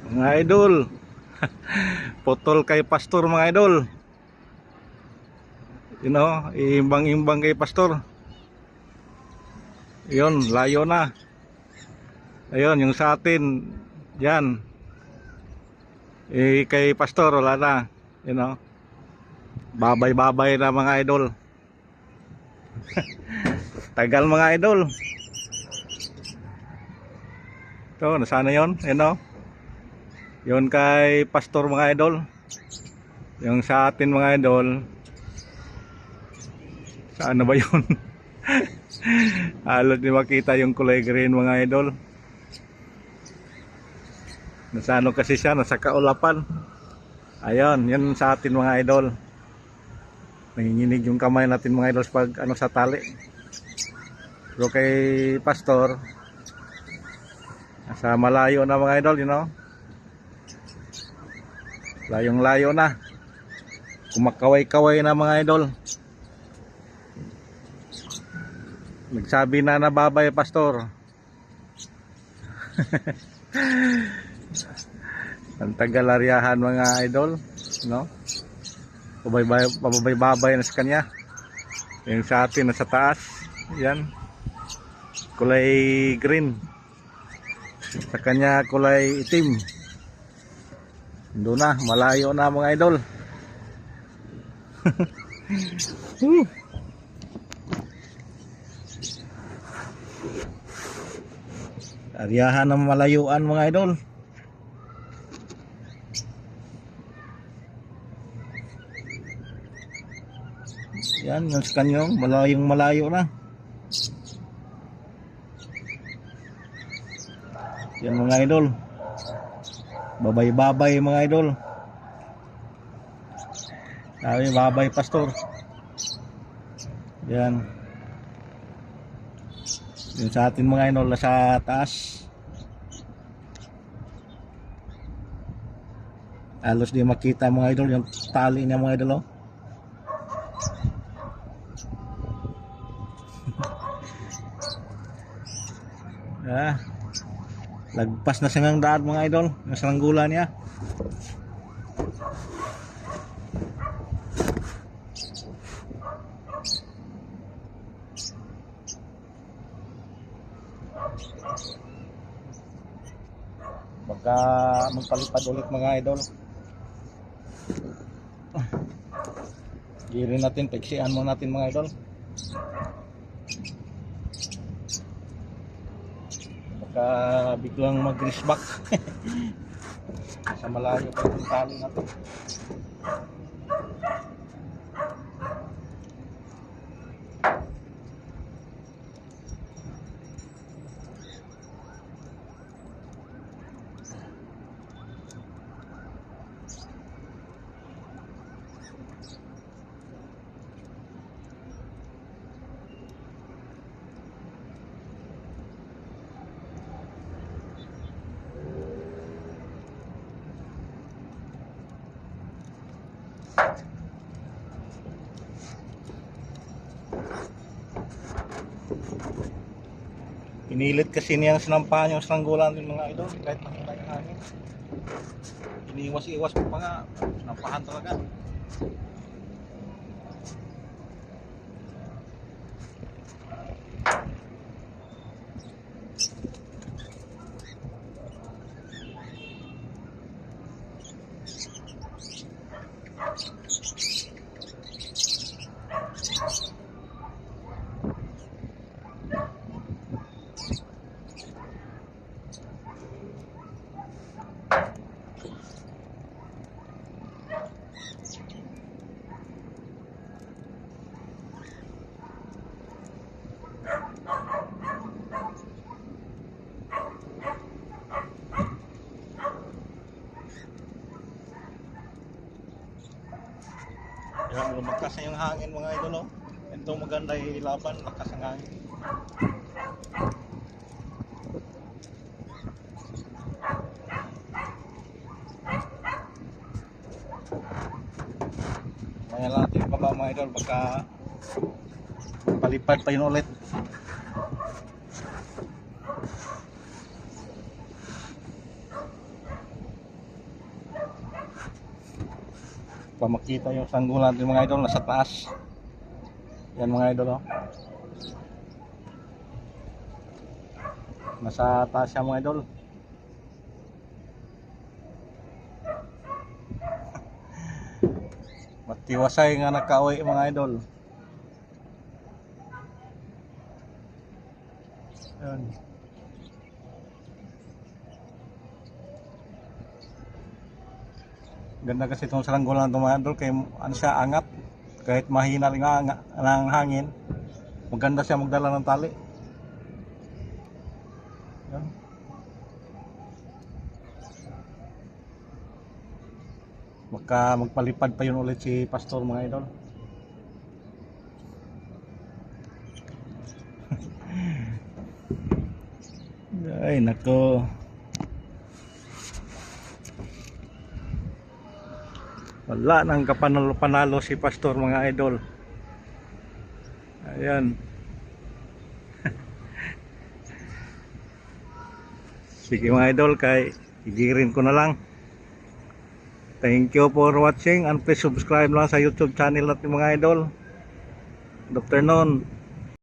Mga idol, putol kay pastor mga idol. Iimbang-imbang kay pastor. Yun, layo na. Ayun, yung sa atin, yan. Kay pastor, wala na. Babay-babay na mga idol. Tagal mga idol. Ito, nasana yun? Yun kay pastor mga idol. Yung sa atin mga idol, saan na ba yun? Halos di makita yung kulay green mga idol. Nasa ano kasi siya, nasa kaulapan. Ayun, yun sa atin mga idol. Nanginginig yung kamay natin mga idol pag sa tali. Pero kay pastor, nasa malayo na mga idol, layong layo na. Kumakaway-kaway na mga idol. Nagsabi na nababay pastor. Ang tagal-aryahan mga idol, Pababay-babay na sa kanya. Yung sa atin nasa taas, yan. Kulay green. Sa kanya kulay itim. Doon na, malayo na mga idol. Aryahan ng malayuan mga idol. Yan, yung sa kanyang malayong malayo na. Yan mga idol. Babay-babay mga idol. Sabi babay pastor. Yan. Yung sa atin mga idol sa taas. Halos di makita mga idol yung tali niya mga idol. Lagpas na siyang daan mga idol. Yung saranggola niya. Baka magpalipad ulit mga idol. Girin natin, peksian mo natin mga idol. Baka biglang mag-grease back. Sa malayo pa yung tali natin. Pinilit kasi niyang sinampahan yung saranggola ng mga idol kahit makita yung hangin. Iniwas-iwas ko pa nga, sinampahan talaga. Yan, lumakas na yung hangin mga idol. Ito maganda yung laban, lakas ang hangin. Kaya lang natin pa ba mga idol, baka palipad pa yun ulit. pa makita yung sanggol natin mga idol, nasa taas. Yan mga idol, oh. Nasa taas siya mga idol. Matiwasay nga nakauwi mga idol. Yan. Ganda kasi itong saranggolan ng mga idol, kaya ano siya, angat. Kahit mahina lang ang hangin, maganda siya magdala ng tali. Yan. Magpalipad pa yun ulit si Pastor mga idol. Ay nako. Wala nang kapanalo si Pastor mga idol. Ayan. Sige mga idol, kay igirin ko na lang. Thank you for watching and please subscribe lang sa YouTube channel natin mga idol. Dr. Non.